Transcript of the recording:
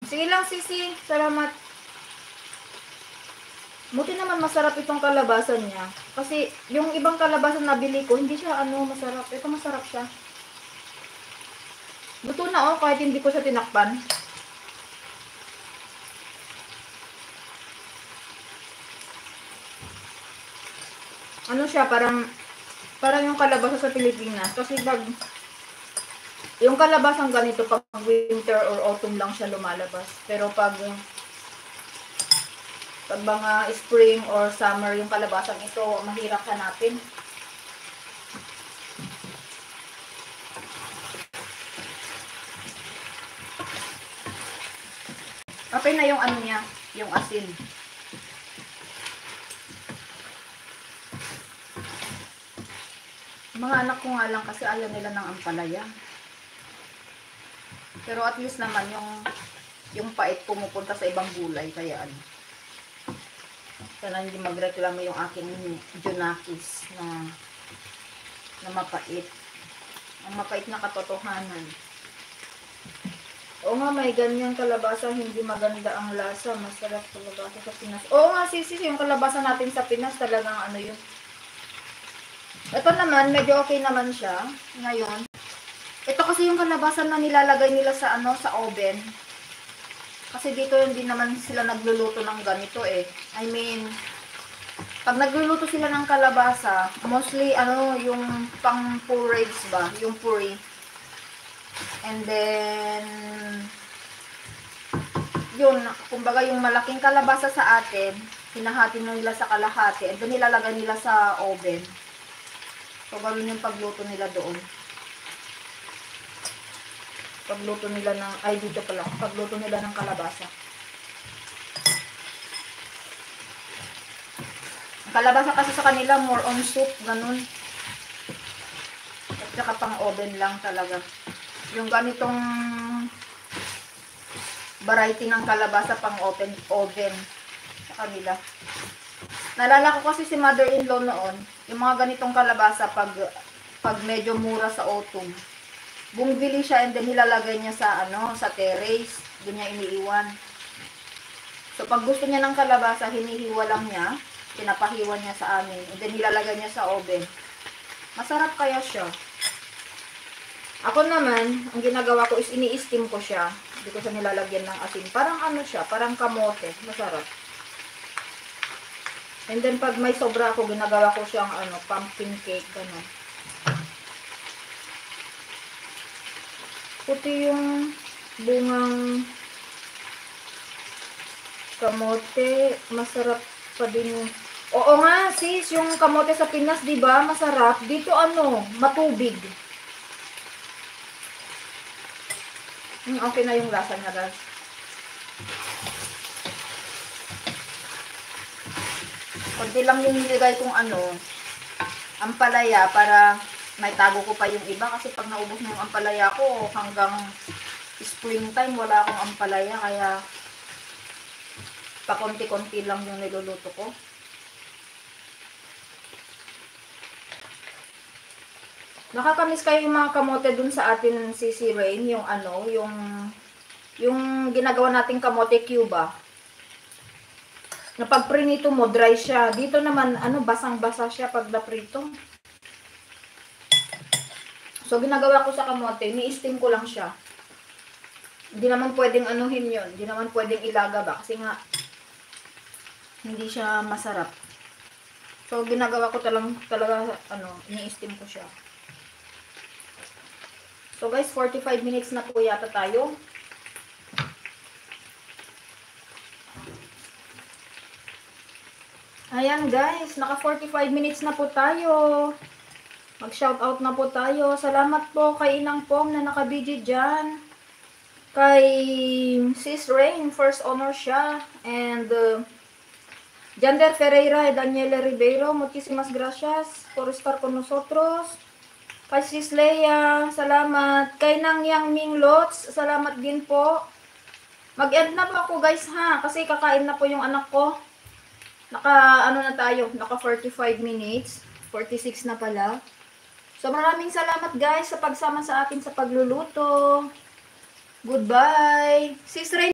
Sige lang, sisi. Salamat. Buti naman masarap itong kalabasan niya. Kasi yung ibang kalabasan na bili ko, hindi siya masarap. Ito masarap siya. Luto na kahit hindi ko siya tinakpan. Ano siya, parang yung kalabasa sa Pilipinas. Kasi pag yung kalabasang ganito, pag winter or autumn lang siya lumalabas. Pero pag mga spring or summer yung kalabasang ito, mahirap hanapin. Okay na yung ano niya, yung asin. Mga anak ko nga lang kasi ayaw nila ng ampalaya. Pero at least naman yung pait pumupunta sa ibang gulay, kaya ano. Sana hindi magreklamo yung aking Junakis na mapait. Ang mapait na katotohanan. Oo nga, may ganyang kalabasa, hindi maganda ang lasa. Masarap kalabasa sa Pinas. Oo nga, sis, yung kalabasa natin sa Pinas talagang ano yun. Ito naman, medyo okay naman siya. Ngayon, ito kasi yung kalabasa na nilalagay nila sa sa oven. Kasi dito hindi naman sila nagluluto ng ganito eh. I mean, pag nagluluto sila ng kalabasa, mostly yung pang porridge ba, yung puree. And then yun, kumbaga yung malaking kalabasa sa atin, hinahati nila sa kalahati, and then nilalagay nila sa oven. So gawin yung pagluto nila doon. Pagluto nila ng, dito pala, pagluto nila ng kalabasa. Ang kalabasa kasi sa kanila, more on soup, ganun. At saka pang oven lang talaga. Yung ganitong variety ng kalabasa pang oven sa kanila. Naalala ko kasi si mother-in-law noon, yung mga ganitong kalabasa pag medyo mura sa autumn. Bumibili siya and then nilalagay niya sa sa terrace, doon niya iniiwan. So pag gusto niya ng kalabasa, hinihiwa lang niya, pinapahiwa niya sa amin, and then nilalagay niya sa oven. Masarap kaya siya. Ako naman, ang ginagawa ko is ini-steam ko siya. Hindi ko siya nilalagyan ng asin. Parang siya, parang kamote. Masarap. And then pag may sobra ako, ginagawa ko siyang pumpkin cake, gano'n. Puti yung bungang kamote, masarap pa din yung... Oo nga, sis, yung kamote sa Pinas, di ba? Masarap. Dito matubig. Okay na yung lasa niya, guys. Kunti lang yung nilagay kong ampalaya para may tago ko pa yung iba. Kasi pag naubos na yung ampalaya ko, hanggang springtime wala akong ampalaya. Kaya pakonti-konti lang yung niluluto ko. Nakakamiss kayo yung mga kamote dun sa atin si Rain, yung yung ginagawa nating kamote Cuba. Na pag prinito mo, dry siya. Dito naman, basang-basa siya pag naprito. So, ginagawa ko sa kamote, ni-steam ko lang siya. Hindi naman pwedeng anuhin yun. Hindi naman pwedeng ilaga ba? Kasi nga, hindi siya masarap. So, ginagawa ko talaga ni-steam ko siya. So, guys, 45 minutes na po yata tayo. Ayan, guys. Naka 45 minutes na po tayo. Mag-shoutout na po tayo. Salamat po kay Inang Pong na naka-BG dyan. Kay Sis Rain, first honor siya. And Jander Ferreira, Daniela Ribeiro, muchísimas gracias por estar con nosotros. Kay Sis Leia, salamat. Kay Nang Yang Ming Lots, salamat din po. Mag-end na po ako, guys, ha? Kasi kakain na po yung anak ko. Naka naka 45 minutes. 46 na pala. So, maraming salamat, guys, sa pagsama sa akin sa pagluluto. Goodbye. Sis Rain.